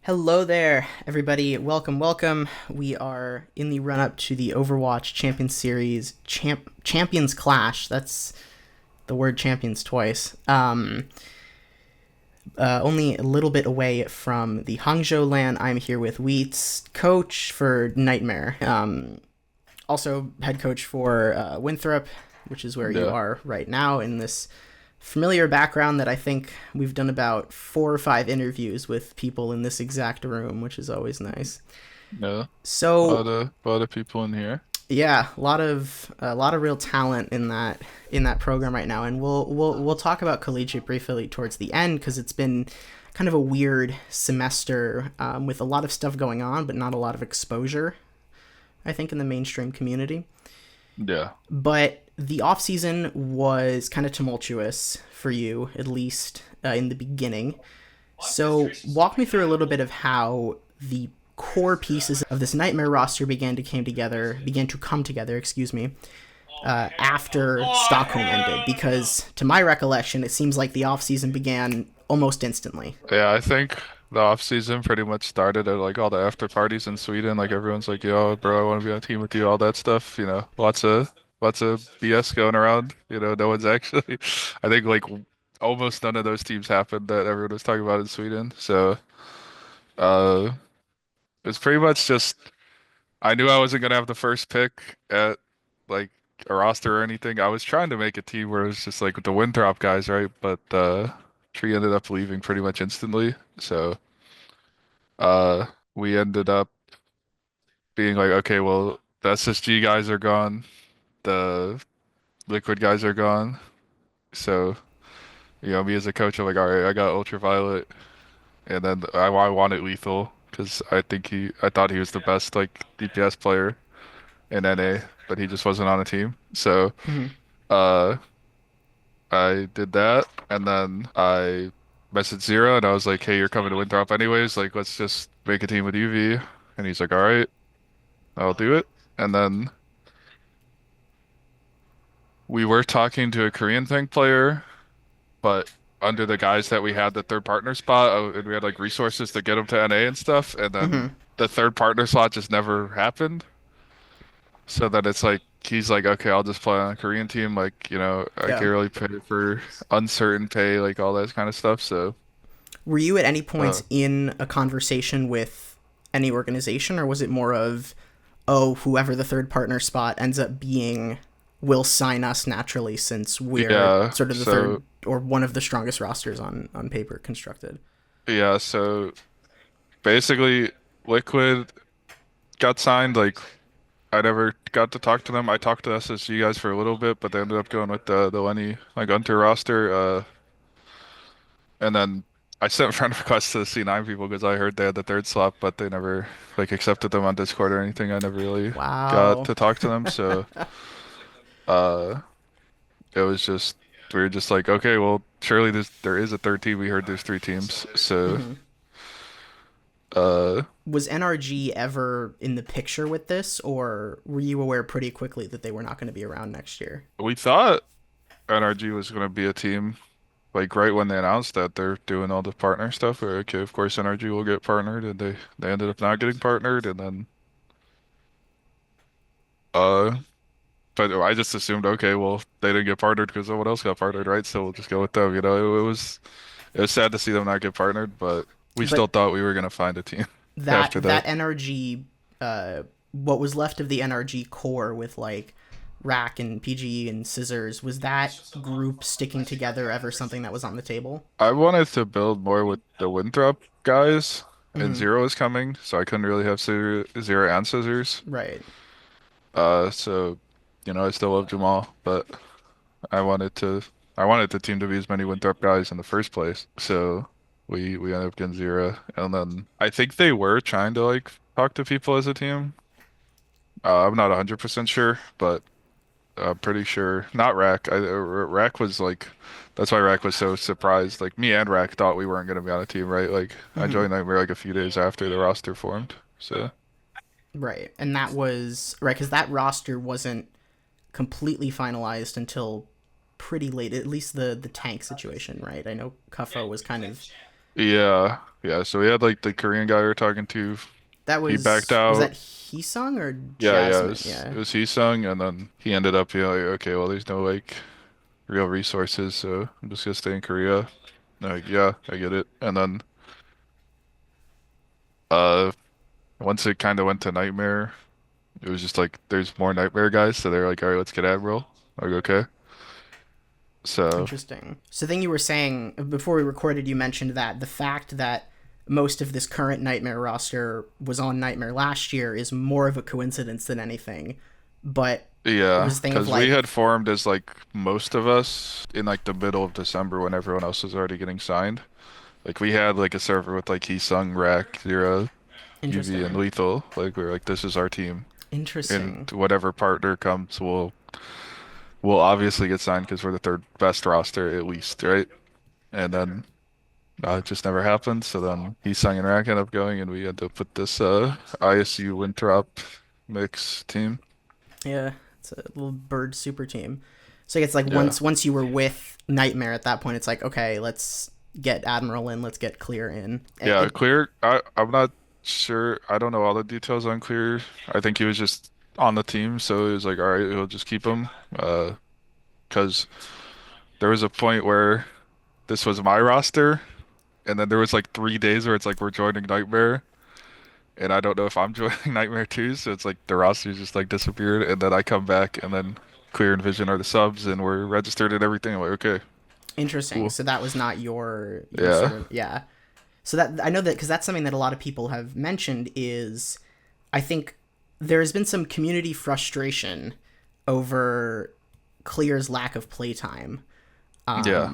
Hello there, everybody. Welcome, welcome. We are in the run up to the Overwatch Champions Series Champions Clash. That's the word champions twice. Only a little bit away from the Hangzhou land. I'm here with Wheats, coach for Nightmare. Also head coach for Winthrop, which is where you Yeah. are right now in this familiar background that I think we've done about 4 or 5 interviews with people in this exact room, which is always nice. Yeah. A So lot of people in here. yeah, a lot of real talent in that program right now, and we'll talk about collegiate briefly towards the end because it's been kind of a weird semester with a lot of stuff going on, but not a lot of exposure. I think in the mainstream community. Yeah. But the off season was kind of tumultuous for you, at least in the beginning. So walk me through a little bit of how the core pieces of this nightmare roster began to come together. Excuse me. After Stockholm ended, because to my recollection, it seems like the off season began almost instantly. Yeah, I think the off season pretty much started at like all the after parties in Sweden. Like everyone's like, "Yo, bro, I want to be on a team with you," all that stuff. Lots of BS going around. No one's actually. I think like almost none of those teams happened that everyone was talking about in Sweden. So, uh, it's pretty much just I knew I wasn't gonna have the first pick at like a roster or anything. I was trying to make a team where it was just like with the Winthrop guys, right? But Tree ended up leaving pretty much instantly. So we ended up being like, okay, well, the SSG guys are gone, the Liquid guys are gone. So, me as a coach, I'm like, all right, I got Ultraviolet, and then I wanted Lethal because I thought he was the best like DPS player in NA, but he just wasn't on a team. So Mm-hmm. uh I did that and then I messaged Zero and I was like, hey, you're coming to Winthrop anyways, like let's just make a team with UV. And he's like, all right, I'll do it. And then we were talking to a Korean tank player, but under the guise that we had the third partner spot, and we had like resources to get him to NA and stuff, and then Mm-hmm. the third partner slot just never happened. So that it's like he's like, okay, I'll just play on a Korean team. Like, I Yeah. can't really pay for uncertain pay, like all that kind of stuff. So, Were you at any uh, points in a conversation with any organization, or was it more of, oh, whoever the third partner spot ends up being will sign us naturally since we're yeah. sort of the third So, or one of the strongest rosters on paper constructed? yeah. So basically, Liquid got signed. Like, I never got to talk to them. I talked to SSG guys for a little bit, but they ended up going with the Lenny like Hunter roster. And then I sent friend requests to the C9 people because I heard they had the third slot, but they never like accepted them on Discord or anything. I never really got Wow. to talk to them, so uh, it was just we were just like, okay, well, surely there is a third team. We heard there's three teams, so Hmm. uh, Was NRG ever in the picture with this, or were you aware pretty quickly that they were not going to be around next year? we thought NRG was gonna be a team. Like right when they announced that they're doing all the partner stuff, we were like, okay, of course NRG will get partnered, and they ended up not getting partnered, and then uh but I just assumed, okay, well, they didn't get partnered because someone else got partnered, right? So we'll just go with them. It was sad to see them not get partnered, but we still But thought we were gonna find a team that after that that. NRG, what was left of the NRG core with like Rack and PGE and Scissors, was that group sticking together ever something that was on the table? I wanted to build more with the Winthrop guys, and Mm-hmm. Zero is coming, so I couldn't really have Zero and Scissors. Right. So I still love Jamal, but I wanted to I wanted the team to be as many Winthrop guys in the first place. So we ended up getting Zero, and then I think they were trying to like talk to people as a team. I'm not 100% sure, but I'm pretty sure not Rack. Rack was like that's why Rack was so surprised. Like me and Rack thought we weren't gonna be on a team, right? Like I Mm-hmm. joined Nightmare like a few days after the roster formed. So Right. And that was right because that roster wasn't completely finalized until pretty late. At least the tank situation, right? I know Cuffo was kind of Yeah, yeah. So we had like the Korean guy we were talking to. That He backed was that out. HEESUNG or Yeah, yeah. Jasmine? It Yeah, was HeeSung, and then he ended up being like, okay, well, there's no like real resources, so I'm just gonna stay in Korea. Like, yeah, I get it. And then uh, once it kind of went to Nightmare, it was just like there's more Nightmare guys, so they're like, all right, let's get Admiral. Like, okay. So interesting. So, thing you were saying before we recorded, you mentioned that the fact that most of this current Nightmare roster was on Nightmare last year is more of a coincidence than anything. But it yeah, was a thing of because we had like, formed as like most of us in like the middle of December when everyone else was already getting signed. Like we had like a server with like Heesung, Rak, Zero, UV, and interesting, Lethal. Like we were like, this is our team, and interesting. whatever partner comes, we'll obviously get signed because we're the third best roster at least, right? And then it just never happened. So then Heesung and Rak ended up going, and we had to put this ISU Winthrop mix team. Yeah, it's a little bird super team. So it's like Yeah. once you were with Nightmare at that point, it's like okay, let's get Admiral in, let's get Clear in. Yeah, Clear. I'm not sure. I don't know all the details on Clear. I think he was just on the team, so it was like, all right, we'll just keep him. Because there was a point where this was my roster, and then there was like 3 days where it's like we're joining Nightmare, and I don't know if I'm joining Nightmare too. So it's like the roster just like disappeared, and then I come back, and then Clear and Vision are the subs, and we're registered and everything. I'm like, okay, Interesting. cool. So that was not your sort Yeah, of yeah. So that I know that because that's something that a lot of people have mentioned is I think there has been some community frustration over Clear's lack of playtime, yeah.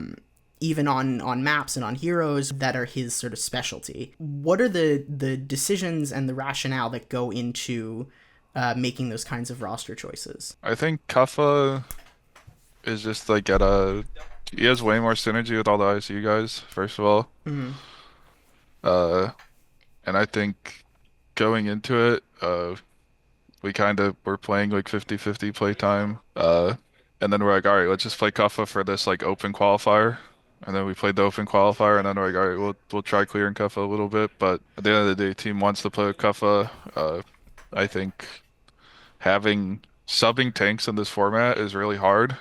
even on maps and on heroes that are his sort of specialty. What are the decisions and the rationale that go into making those kinds of roster choices? I think Kaffa is just like at a he has way more synergy with all the ICU guys, first of all. Mm-hmm. Uh, and I think going into it, we kind of were playing like 50-50 playtime. And then we're like, all right, let's just play Kuffa for this like open qualifier. And then we played the open qualifier, and then we're like, all right, we'll try clearing Kuffa a little bit. But at the end of the day, team wants to play with Kuffa. I think having subbing tanks in this format is really hard.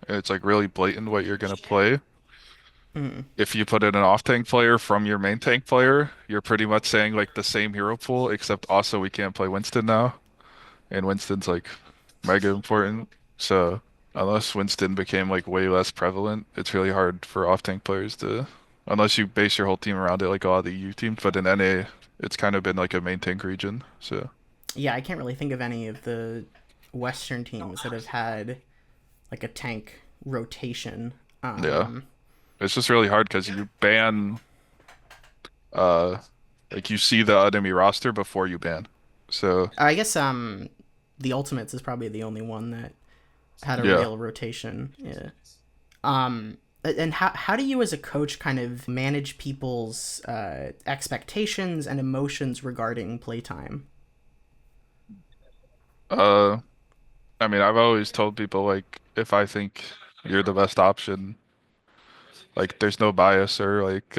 And it's like really blatant what you're gonna play. Mm-hmm. If you put in an off tank player from your main tank player, you're pretty much saying like the same hero pool, except also we can't play Winston now. And Winston's like mega important. So unless Winston became like way less prevalent, it's really hard for off tank players to, unless you base your whole team around it like a lot of the EU teams. But in NA, it's kind of been like a main tank region. So Yeah, I can't really think of any of the Western teams that have had like a tank rotation. yeah, it's just really hard because you ban, uh, like you see the enemy roster before you ban. So I guess the Ultimates is probably the only one that had a yeah. real rotation. Yeah. And how do you as a coach kind of manage people's expectations and emotions regarding playtime? Uh, I mean, I've always told people like if I think you're the best option, like there's no bias or like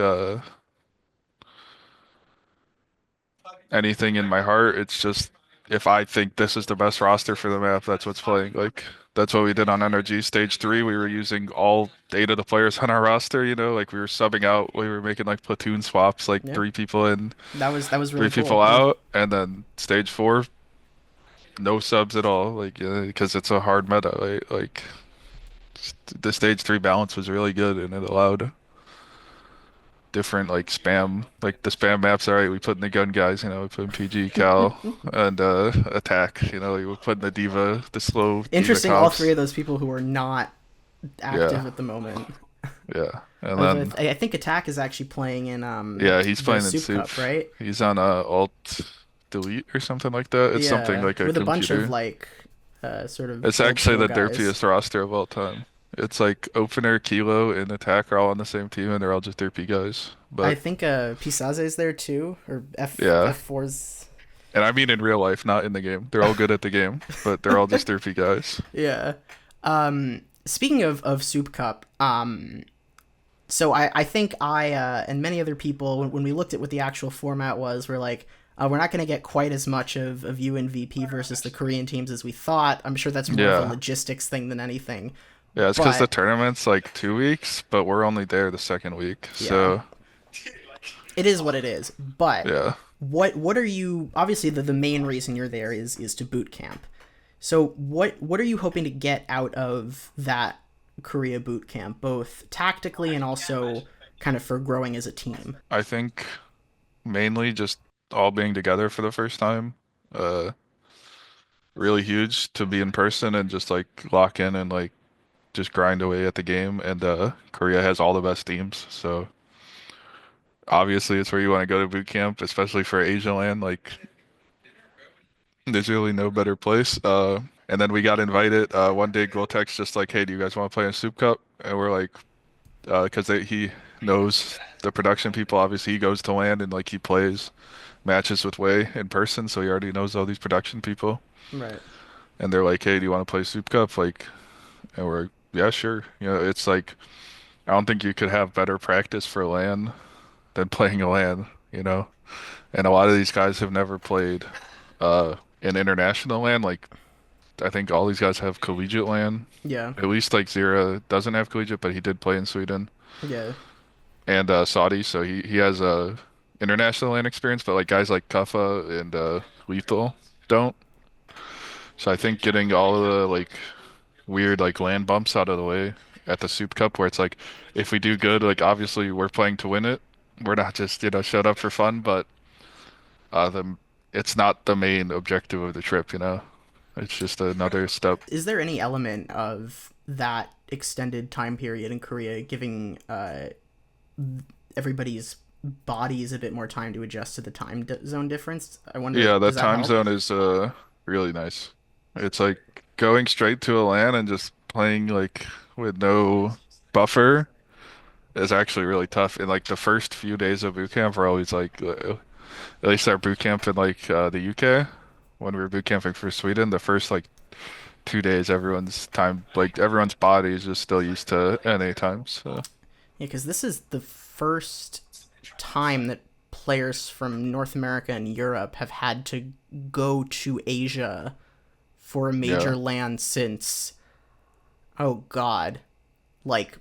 anything in my heart. It's just if I think this is the best roster for the map, that's what's playing. Like that's what we did on NRG Stage 3. We were using all 8 of the players on our roster, like we were subbing out, we were making like platoon swaps, like Yeah, 3 people in, that was three really people cool. Yeah. out, and then Stage 4, no subs at all, like because it's a hard meta, right? Like the Stage 3 balance was really good and it allowed different like spam, like the spam maps. All right, we put in the gun guys, we put in PG, Cal, and attack. We put in the diva, the slow diva Interesting. All three comps. of those people who are not Yeah, active at the moment. yeah, and then I think Attack is actually playing in yeah, he's the playing in Soup Soup. Cup, right? He's on Alt Delete or something like that. It's something Yeah, like a with a bunch of computer. like sort of It's old actually school the guys. derpiest roster of all time. It's like Opener, Kilo, and Attack are all on the same team, and they're all just derpy guys. I But think Pisaze is there too, or yeah, F4's. and I mean in real life, not in the game. They're all good at the game, but they're all just derpy guys. Yeah. Speaking of Soup Cup, So I think and many other people, when we looked at what the actual format was, we're like, we're not going to get quite as much of you and VP versus the Korean teams as we thought. I'm sure that's more of a Yeah. logistics thing than anything. Yeah, it's because the But tournament's like 2 weeks, but we're only there the second week. yeah, So, it is what it is. But yeah. what are you, obviously the main reason you're there is to boot camp. So what are you hoping to get out of that Korea boot camp, both tactically and also kind of for growing as a team? I think mainly just all being together for the first time. Uh, really huge to be in person and just like lock in and like just grind away at the game. And Korea has all the best teams, so obviously it's where you want to go to boot camp, especially for Asia land. Like there's really no better place. And then we got invited. One day, Gotek's just like, "Hey, do you guys want to play in SOOP Cup?" And we're like, because he knows the production people. Obviously, he goes to land and like he plays matches with Wei in person, so he already knows all these production people. Right. And they're like, "Hey, do you want to play SOOP Cup?" Like, and we're, yeah, sure. You know, it's like I don't think you could have better practice for LAN than playing a LAN, you know? And a lot of these guys have never played in international LAN. Like I think all these guys have collegiate LAN. Yeah. At least like Zira doesn't have collegiate, but he did play in Sweden Yeah. and Saudi, so he has international LAN experience. But like guys like Kuffa and Lethal don't. So I think getting all of the like weird like land bumps out of the way at the Soup Cup, where it's like if we do good, like obviously we're playing to win it. We're not just, showed up for fun, but the it's not the main objective of the trip, you know. It's just another step. Is there any element of that extended time period in Korea giving everybody's bodies a bit more time to adjust to the zone difference? I wonder, Yeah, does that that time help? zone is really nice. It's like going straight to a LAN and just playing like with no buffer is actually really tough. And like the first few days of boot camp are always like at least our boot camp in like the UK when we were boot camping for Sweden, the first like 2 days everyone's body is just still used to NA times. So Yeah, because this is the first time that players from North America and Europe have had to go to Asia for a yeah. major land since, oh God, like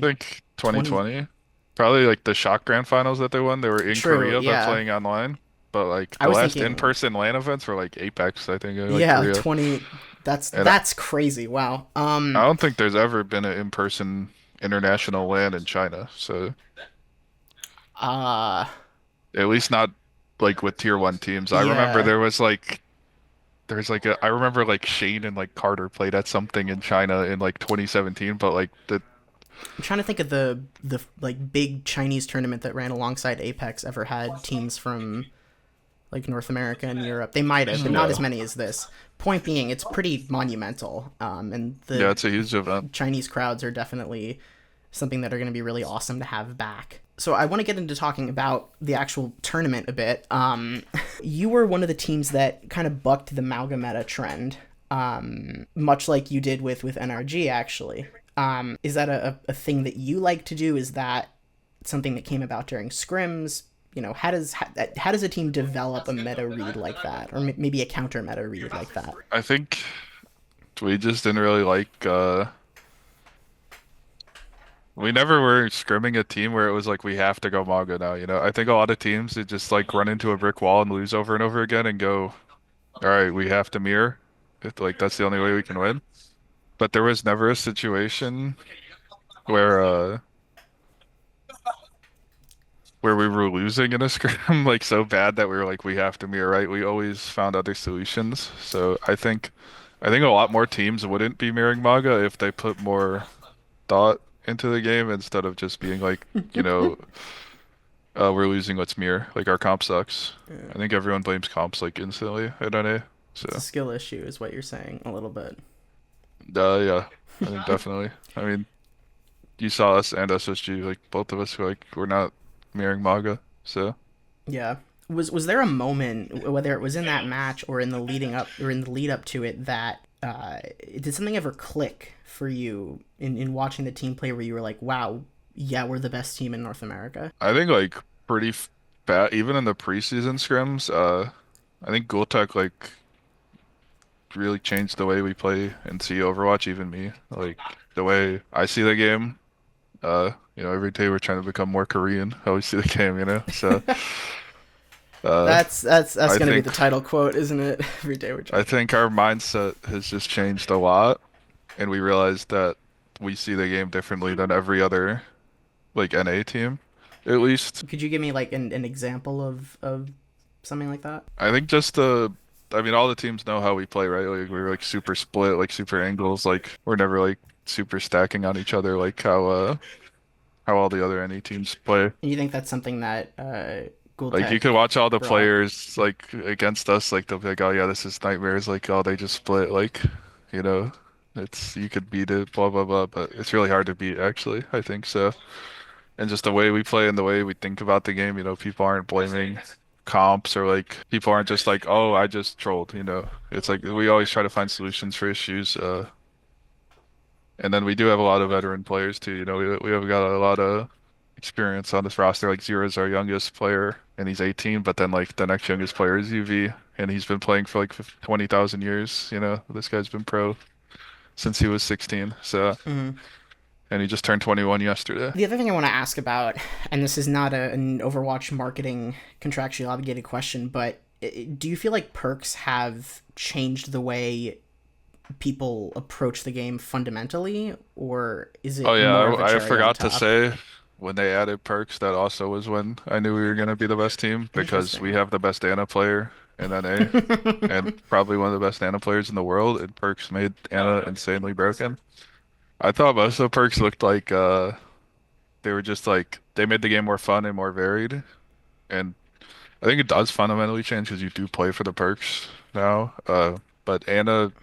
I 2020. think 2020, probably like the Shock Grand Finals that they won. They were in True, Korea but yeah. playing online. But like I the was last thinking, in-person LAN events were like Apex, I think, in like yeah, Korea. 20. And That's crazy. Wow. I don't think there's ever been an in-person international LAN in China. So Uh, at least not like with tier one teams. I remember yeah. I remember like Shane and like Carter played at something in China in like 2017, but like the I'm trying to think of the like big Chinese tournament that ran alongside Apex ever had teams from like North America and Europe. They might have, but not as yeah. many as this. Point being, it's pretty monumental, and Yeah, the it's a huge event. Chinese crowds are definitely something that are going to be really awesome to have back. So I want to get into talking about the actual tournament a bit. You were one of the teams that kind of bucked the Mauga meta trend, much like you did with NRG actually. Is that a thing that you like to do? Is that something that came about during scrims? You know, how does a team develop a meta read like that, or maybe a counter meta read like that? I think we just didn't really like we never were scrimming a team where it was like we have to go Mauga now, you know. I think a lot of teams they just like run into a brick wall and lose over and over again and go, all right, we have to mirror. Like that's the only way we can win. But there was never a situation where where we were losing in a scrim like so bad that we were like we have to mirror, right? We always found other solutions. So I think a lot more teams wouldn't be mirroring Mauga if they put more thought into the game instead of just being like, you know, we're losing, let's mirror. Like our comp sucks. Yeah. I think everyone blames comps like instantly at NA. It's a So, skill issue, is what you're saying a little bit. yeah, I think definitely. I mean, you saw us and SSG, like both of us, we're not mirroring Mauga. So, Yeah. Was there a moment, whether it was in that match or in the leading up or in the lead up to it, that did something ever click for you in watching the team play where you were like, wow, yeah, we're the best team in North America. I think like pretty bad even in the preseason scrims. I think Gultech like really changed the way we play and see Overwatch. Even me, like the way I see the game. Every day we're trying to become more Korean. How we see the game, So, uh, That's I gonna be think the title quote, isn't it? Every day we're I trying. think our mindset has just changed a lot, and we realized that we see the game differently than every other like NA team, at least. Could you give me like an example of something like that? I think I mean, all the teams know how we play, right? Like we're like super split, like super angles, like we're never like super stacking on each other, like how all the other NA teams play. And you think that's something that Like you Gultech could watch all the brought? players like against us, like they'll be like, "Oh yeah, this is nightmares." Like, "Oh, they just split." Like, you know, it's you could beat it, blah blah blah, but it's really hard to beat, actually. I think so. And just the way we play and the way we think about the game, people aren't blaming comps or like people aren't just like, "Oh, I just trolled." It's like we always try to find solutions for issues. And then we do have a lot of veteran players too. We have got a lot of experience on this roster. Like Zero is our youngest player, and he's 18. But then like the next youngest player is UV, and he's been playing for like 20,000 years. This guy's been pro since he was 16. So, Mhm. and he just turned 21 yesterday. The other thing I want to ask about, and this is not an Overwatch marketing contractually obligated question, but do you feel like perks have changed the way people approach the game fundamentally, or is Oh it yeah, more of a I cherry on forgot to top? say when they added perks, that also was when I knew we were gonna be the best team because we Interesting. have the best Ana player in NA and probably one of the best Ana players in the world, and perks made Ana insanely broken. I thought most of the perks looked like they were just like they made the game more fun and more varied, and I think it does fundamentally change because you do play for the perks now. But Ana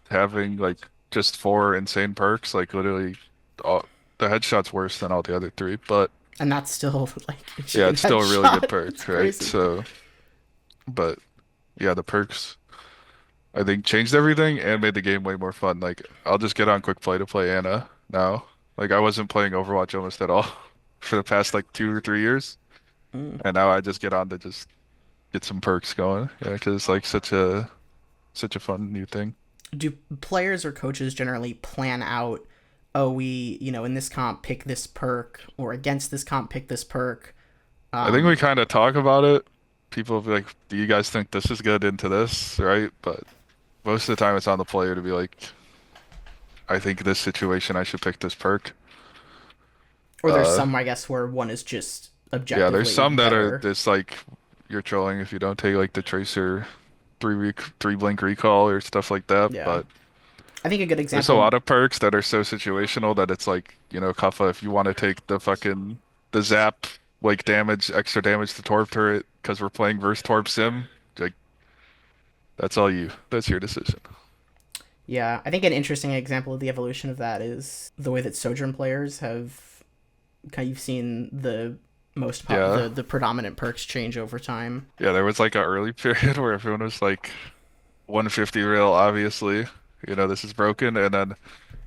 having like just four insane perks, like literally, all, the headshot's worse than all the other three. But And that's still like a yeah, chicken it's still a really good headshot. It's perk, right? crazy. So, but yeah, the perks I think changed everything and made the game way more fun. Like I'll just get on quick play to play Ana now. Like I wasn't playing Overwatch almost at all for the past like 2 or 3 years, Mm. and now I just get on to just get some perks going. Yeah, because it's like such a fun new thing. Do players or coaches generally plan out, oh, we, in this comp pick this perk, or against this comp pick this perk? I think we Um, kind of talk about it. People will be like, "Do you guys think this is good into this?" Right? But most of the time, it's on the player to be like, "I think this situation, I should pick this perk." or there's Uh, some, I guess, where one is just yeah, there's objectively some that are better. just like you're trolling if you don't take like the tracer three blink recall or stuff like that. Yeah. But I think a good there's a example. lot of perks that are so situational that it's like, Kaffa, if you want to take the zap like extra damage to Torb turret because we're playing versus Torb Sim, like that's all you. That's your decision. Yeah, I think an interesting example of the evolution of that is the way that Sojourn players have kind of seen Yeah. the predominant perks change over time. Yeah, there was like an early period where everyone was like 150 real, obviously, this is broken, and then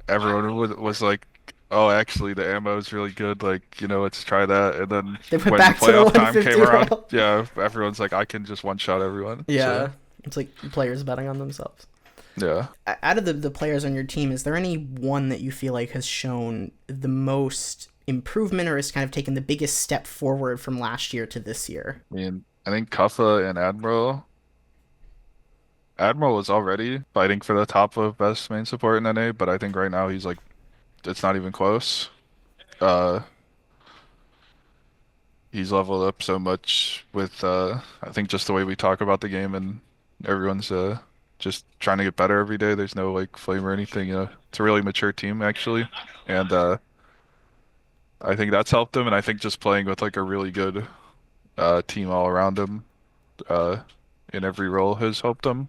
everyone was like, oh, actually, the ammo is really good. Like, let's try that. And then They went when back to the playoff time came 150 around, roll. yeah, everyone's like, I can just one shot everyone. So, Yeah, it's like players betting on themselves. yeah. Out of the players on your team, is there any one that you feel like has shown the most improvement or has kind of taken the biggest step forward from last year to this year? I mean, I think Kuffa and Admiral was already fighting for the top of best main support in NA, but I think right now he's like, it's not even close. Uh, he's leveled up so much with, I think just the way we talk about the game, and everyone's, just trying to get better every day. There's no like flame or anything, It's a really mature team actually. And, I think that's helped him, and I think just playing with like a really good, team all around him, uh, in every role has helped him.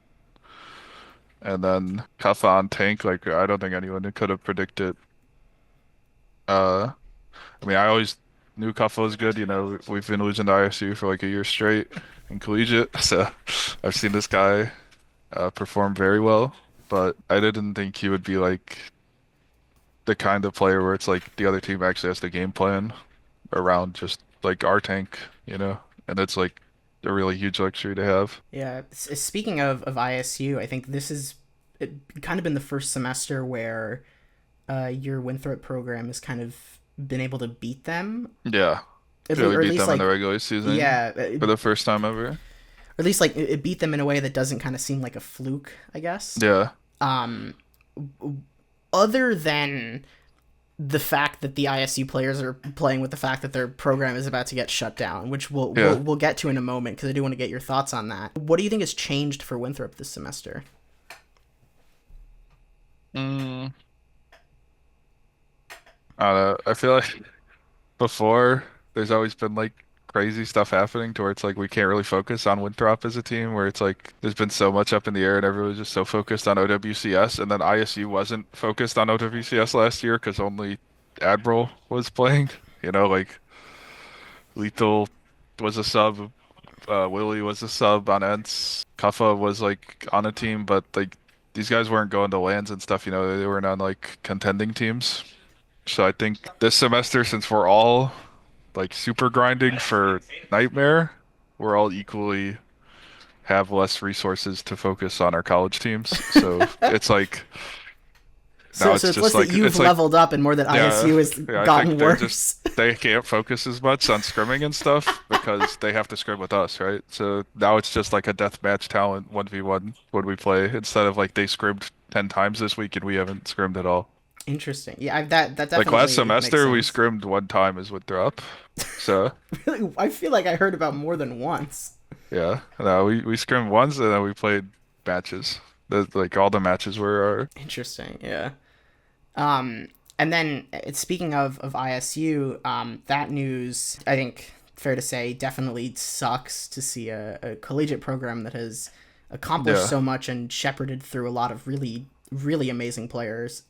And then Kaffa on tank, like I don't think anyone could have predicted. Uh, I mean, I always knew Kaffa was good. We've been losing to ISU for like a year straight in collegiate, so I've seen this guy perform very well. But I didn't think he would be like the kind of player where it's like the other team actually has the game plan around just like our tank, you know, and it's like a really huge luxury to have. Yeah. Speaking of ISU, I think this is it kind of been the first semester where your Winthrop program has kind of been able to beat them, Yeah, yeah, we or at beat least them in the like regular season yeah, for the first time ever. or at least like it beat them in a way that doesn't kind of seem like a fluke, I guess. Yeah, Um, Other than the fact that the ISU players are playing with the fact that their program is about to get shut down, which yeah. we'll get to in a moment because I do want to get your thoughts on that. What do you think has changed for Winthrop this semester? Mm, I don't know. I feel like before there's always been like crazy stuff happening to where it's like we can't really focus on Winthrop as a team where it's like there's been so much up in the air and everyone's just so focused on OWCS and then ISU wasn't focused on OWCS last year because only Admiral was playing. You know, like Lethal was a sub, Willie was a sub on Ents, Kuffa was like on a team, but like these guys weren't going to lands and stuff, you know, they weren't on like contending teams. So I think this semester, since we're all like super grinding for Nightmare, we're all equally have less resources to focus on our college teams. So it's like now So it's it's just less that like you've it's like leveled up and more that yeah, ISU has yeah, I think gotten they're just worse. they can't focus as much on scrimming and stuff because they have to scrim with us, right? So now it's just like a deathmatch talent 1v1 when we play instead of like they scrimmed 10 times this week and we haven't scrimmed at all. Interesting. Yeah, that Like last definitely makes semester we sense. scrimmed one time as Winthrop. So Really, I feel like I heard about more than once. yeah, no, we scrimmed once and then we played matches. Like all the matches were our Interesting. Yeah. Um, and then speaking of ISU, that news, I think fair to say, definitely sucks to see a collegiate program that has accomplished yeah. so much and shepherded through a lot of really amazing players.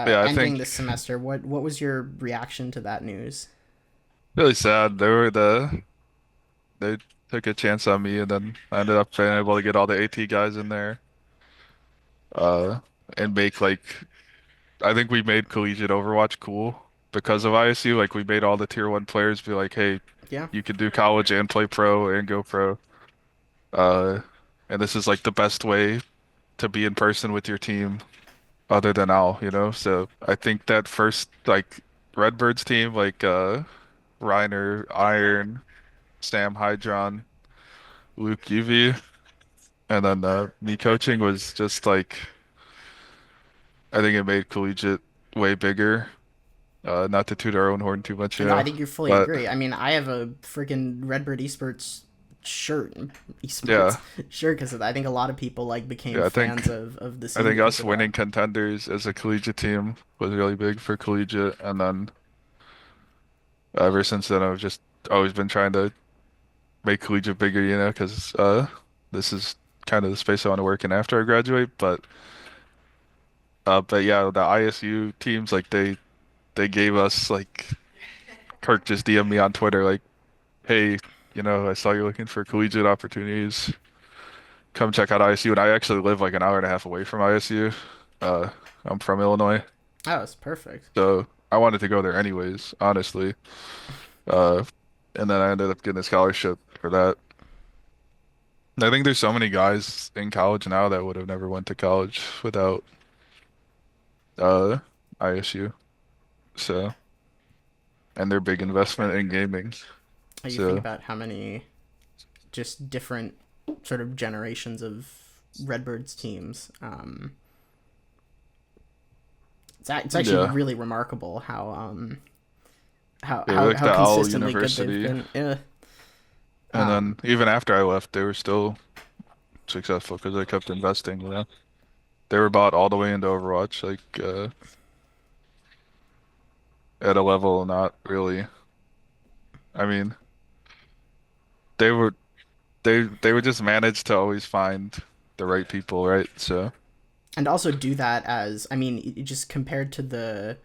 Yeah, I Ending think this semester, what was your reaction to that news? really sad. They took a chance on me and then I ended up being able to get all the AT guys in there. Uh and make like I think we made collegiate Overwatch cool because of ISU. Like we made all the tier one players be like, hey, Yeah, you can do college and play pro and go pro. Uh and this is like the best way to be in person with your team other than Al, you know? So I think that first like Redbirds team, like Reiner, Iron, Sam Hydron, Luke UV, and then me coaching was just like I think it made collegiate way bigger. Not to toot our own horn too much, you no, I know, think you fully but agree. I mean, I have a freaking Redbird Esports shirt, yeah, esports shirt, because I think a lot of people like became yeah, fans of the I scene think because us of that. winning contenders as a collegiate team was really big for collegiate, and then ever since then I've just always been trying to make collegiate bigger, you know, because this is kind of the space I want to work in after I graduate, but yeah, the ISU teams like they gave us like Kirk just DM'd me on Twitter like, hey, you know, I saw you're looking for collegiate opportunities. Come check out ISU. And I actually live like an hour and a half away from ISU. Uh, I'm from Illinois, Oh, it's perfect. so I wanted to go there anyways, honestly. Uh, and then I ended up getting a scholarship for that. And I think there's so many guys in college now that would have never went to college without uh ISU. So, and their big investment in gaming. You think So, about how many just different sort of generations of Redbirds teams. It's actually yeah. really remarkable how Yeah, like how the Owl consistently good they've University. been. Yeah. And Um, then even after I left, they were still successful because they kept investing, you know. They were bought all the way into Overwatch, like at a level not really. I mean, they were they would just manage to always find the right people, right? So, and also do that as I mean, just compared to the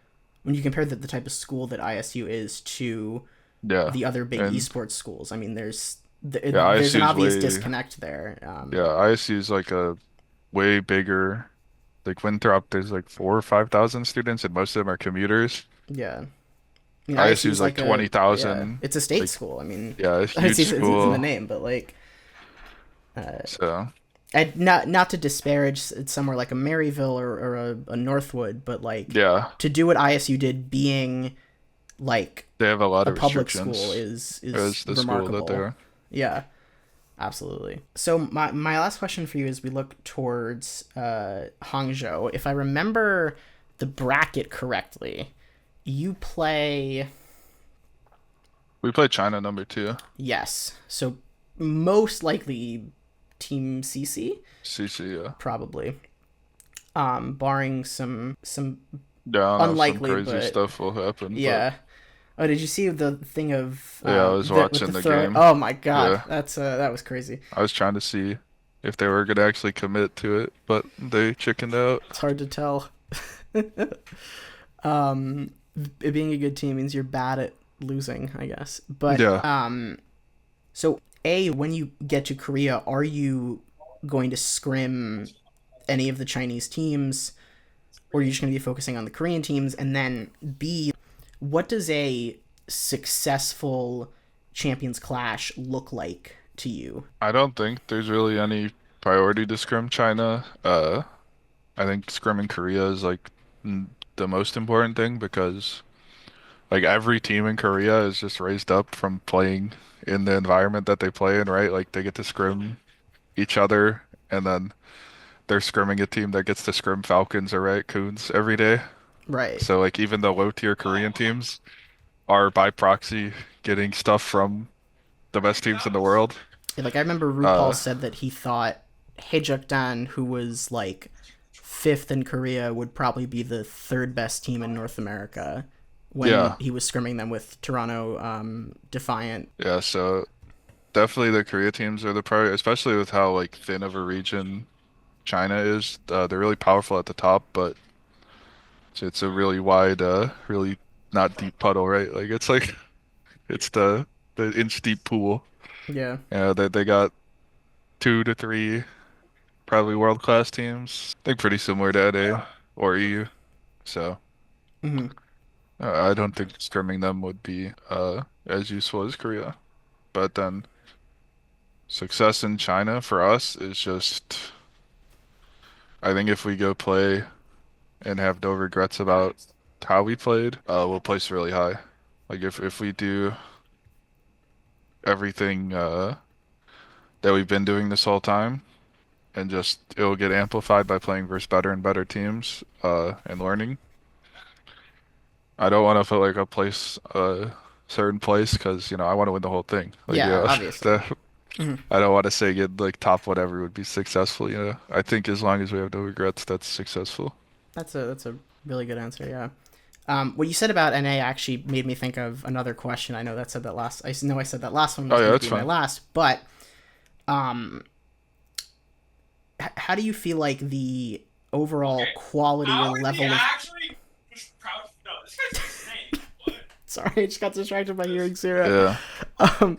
when you compare the type of school that ISU is to yeah. the other big And esports schools. I mean, yeah, there's an ISU's obvious way disconnect there. yeah, ISU's like a way bigger. like Winthrop, there's like 4 or 5 thousand students, and most of them are commuters. Yeah. I mean, ISU ISU's is like like yeah, 20,000. it's a state Like, school. I mean, yeah, a it's, huge it's in the school. name, but like, So not to disparage it's somewhere like a Maryville or a Northwood, but like yeah, to do what ISU did, being like they have a lot a of public school restrictions is as the school that they remarkable. are. Yeah, absolutely. So my last question for you is: we look towards Hangzhou. If I remember the bracket correctly, you play We play China number 2. yes. So most likely Team CC, CC, yeah. probably. Barring some Yeah, I don't know, some unlikely, crazy but stuff will happen, but yeah. Oh, did you see the thing of yeah, I was with watching the the throw? game. Oh my god, Yeah, that was crazy. I was trying to see if they were gonna actually commit to it, but they chickened out. It's hard to tell. It being a good team means you're bad at losing, I guess. But Yeah, so when you get to Korea, are you going to scrim any of the Chinese teams, or are you just going to be focusing on the Korean teams? And then B, what does a successful Champions Clash look like to you? I don't think there's really any priority to scrim China. I think scrimming Korea is like the most important thing because like every team in Korea is just raised up from playing in the environment that they play in, right? Like they get to scrim each other, and then they're scrimming a team that gets to scrim Falcons or Raccoons every day. Right. So like even the low tier Korean teams are by proxy getting stuff from the best teams in the world. Like I remember RuPaul Uh, said that he thought Haejuk-dan, who was like fifth in Korea, would probably be the third best team in North America when yeah, he was scrimming them with Toronto Defiant. yeah. So definitely the Korea teams are the priority, especially with how like thin of a region China is. They're really powerful at the top, but it's a really wide, really not deep puddle, right? Like it's like it's the inch deep pool. Yeah. Yeah, they got 2 to 3 probably world class teams. I think pretty similar to NA or EU. So Hmm. I don't think scrimming them would be as useful as Korea. But then success in China for us is just I think if we go play and have no regrets about how we played, we'll place really high. Like if we do everything that we've been doing this whole time and just it'll get amplified by playing versus better and better teams and learning. I don't want to put like a place a certain place because I want to win the whole thing. Like Yeah, yeah, obviously. the, Hmm. I don't want to say get like top whatever would be successful. I think as long as we have no regrets, that's successful. That's a really good answer. Yeah. What you said about NA actually made me think of another question. I know that said that last. I know I said that last one Oh was yeah, going to that's be my fine. last, but um, how do you feel like the overall quality or level of sorry, I just got distracted by hearing Sarah. Yeah. Um,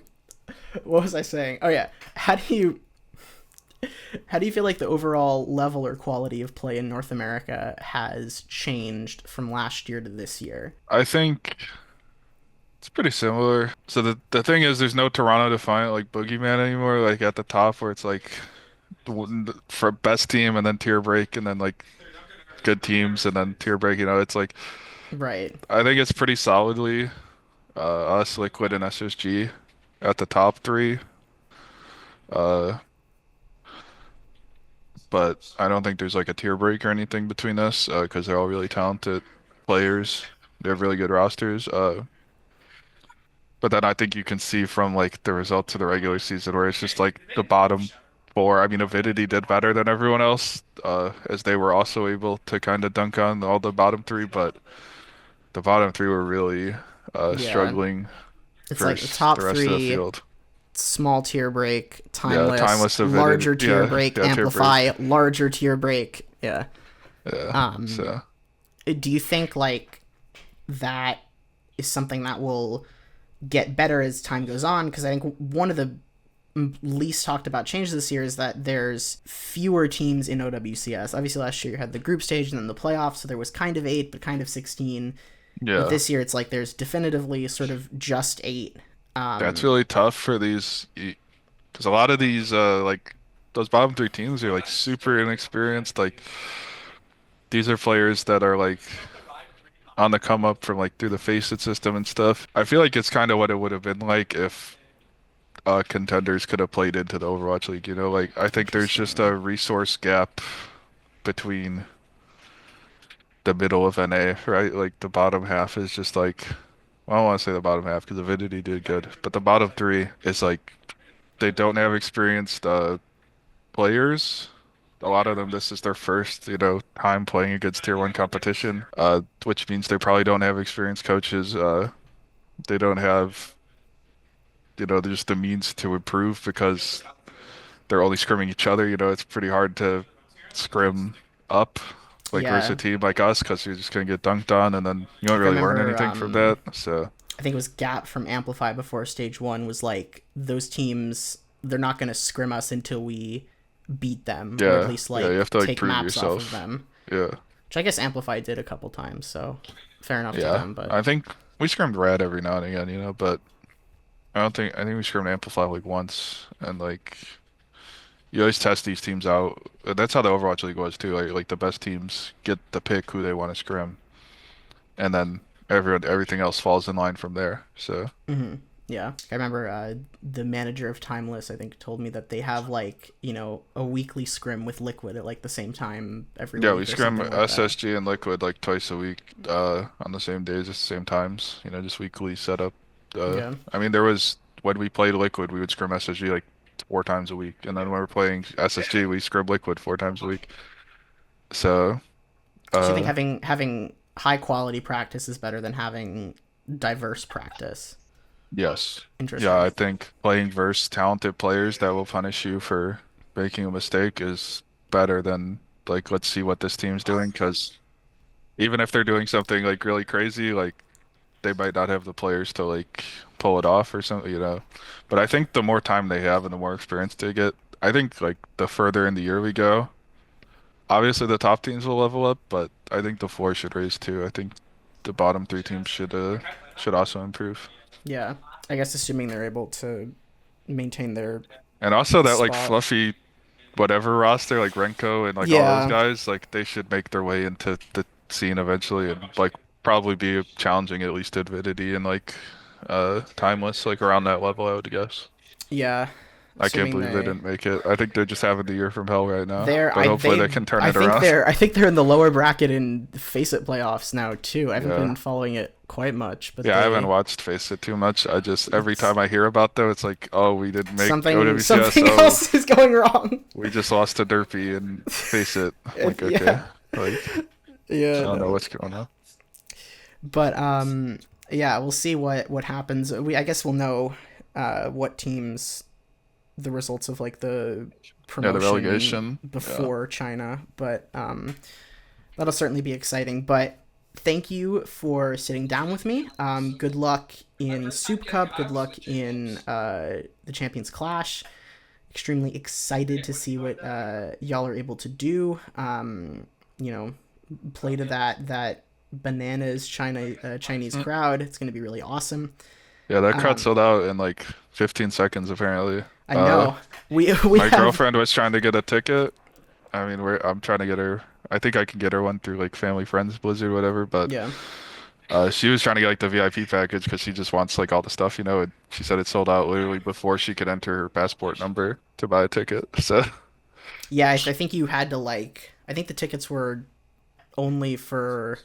what was I saying? Oh yeah, how do you feel like the overall level or quality of play in North America has changed from last year to this year? I think it's pretty similar. So the thing is, there's no Toronto Defiant like Boogeyman anymore. Like at the top, where it's like for best team and then tier break and then like good teams and then tier break. It's like Right. I think it's pretty solidly us, Liquid, and SSG at the top three. Uh, but I don't think there's like a tier break or anything between us because they're all really talented players. They have really good rosters. But then I think you can see from like the results of the regular season where it's just like the bottom four. I mean, Avidity did better than everyone else, as they were also able to kind of dunk on all the bottom three, but the bottom three were really Yeah. struggling It's like the versus top the rest of the three: field. small tier break, Yeah, timeless, timeless Avidity. larger tier Yeah, break, yeah, tier break. amplify, larger tier break. Yeah. Yeah. Um, So do you think like that is something that will get better as time goes on? Because I think one of the least talked about changes this year is that there's fewer teams in OWCS. Obviously, last year you had the group stage and then the playoffs, so there was kind of 8, but kind of 16. But Yeah, this year it's like there's definitively sort of just 8. that's Um, really tough for these because a lot of these like those bottom three teams are like super inexperienced. Like these are players that are like on the come up from like through the face it system and stuff. I feel like it's kind of what it would have been like if contenders could have played into the Overwatch League, you know? Like I think there's just Interesting. a resource gap between the middle of NA, right? Like the bottom half is just like well, I don't want to say the bottom half because Avidity did good, but the bottom three is like they don't have experienced players. A lot of them, this is their first, time playing against tier one competition, which means they probably don't have experienced coaches. They don't have, just the means to improve because they're only scrimming each other. It's pretty hard to scrim up like versus a Yeah, team like us because you're just gonna get dunked on and then you don't like I really learn remember, anything from that. So I think it was Gap from Amplify before Stage 1 was like, those teams, they're not going to scrim us until we beat them, or at yeah, least yeah, you like have to like take prove maps off of yourself. them. Yeah, Which I guess Amplify did a couple times, so fair enough to yeah. them. But I think we scrimmed Rad every now and again, but I think we scrimmed Amplify like once and like you always test these teams out. That's how the Overwatch League was too. Like the best teams get to pick who they want to scrim, and then everything else falls in line from there. So yeah, I remember the manager of Timeless, I think, told me that they have like, a weekly scrim with Liquid at like the same time every yeah, we week or scrim something like that. SSG and Liquid like twice a week, on the same days at the same times. Just weekly setup. Yeah. I mean, there was when we played Liquid, we would scrim SSG like 4 times a week, and then when we're playing SSG, we scrim Liquid 4 times a week. So, So you think uh, having high quality practice is better than having diverse practice? yes. Yeah, Interesting. I think playing versus talented players that will punish you for making a mistake is better than like let's see what this team's doing because even if they're doing something like really crazy, like they might not have the players to like pull it off or something. But I think the more time they have and the more experience they get, I think like the further in the year we go, obviously the top teams will level up, but I think the floor should raise too. I think the bottom three teams should also improve. Yeah, I guess assuming they're able to maintain their And also that like spot. fluffy whatever roster, like Renko and like all those Yeah, guys, like they should make their way into the scene eventually and like probably be challenging at least Avidity and like Timeless, like around that level, I would guess. yeah. I can't Assuming believe they they didn't make it. I think they're just having the year from hell right now, they're but hopefully they can turn it around. I think they're in the lower bracket in Face It playoffs now too. I haven't been Yeah. following it quite much, but Yeah, I haven't watched Face It too much. I just every it's time I hear about them, it's like, oh, we didn't make OWCS. something Oh, else is going wrong. we just lost to Derpy and Face It. I'm like, okay, Yeah, like I yeah, don't know no. what's going on. But yeah, we'll see what happens. I guess we'll know what teams, the results of like the Yeah, the promotion relegation. Yeah. before China, but that'll certainly be exciting. But thank you for sitting down with me. Good luck in Soup Cup. Good luck in the Champions Clash. Extremely excited to see what y'all are able to do. You know, play to that bananas Chinese crowd. It's going to be really awesome. Yeah, that crowd sold out in like 15 seconds apparently. I know we My have girlfriend was trying to get a ticket. I mean, I'm trying to get her. I think I can get her one through like Family Friends Blizzard, whatever. But yeah. she was trying to get like the VIP package because she just wants like all the stuff. And she said it sold out literally before she could enter her passport number to buy a ticket. So Yeah, I think you had to like. I think the tickets were only for,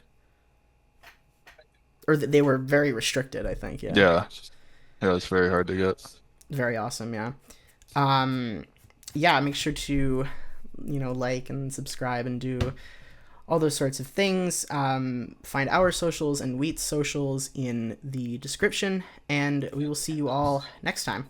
or they were very restricted. I think. Yeah, yeah, yeah, it's very hard to get. very awesome. Yeah, um, yeah. Make sure to, like and subscribe and do all those sorts of things. Find our socials and Wheat's socials in the description, and we will see you all next time.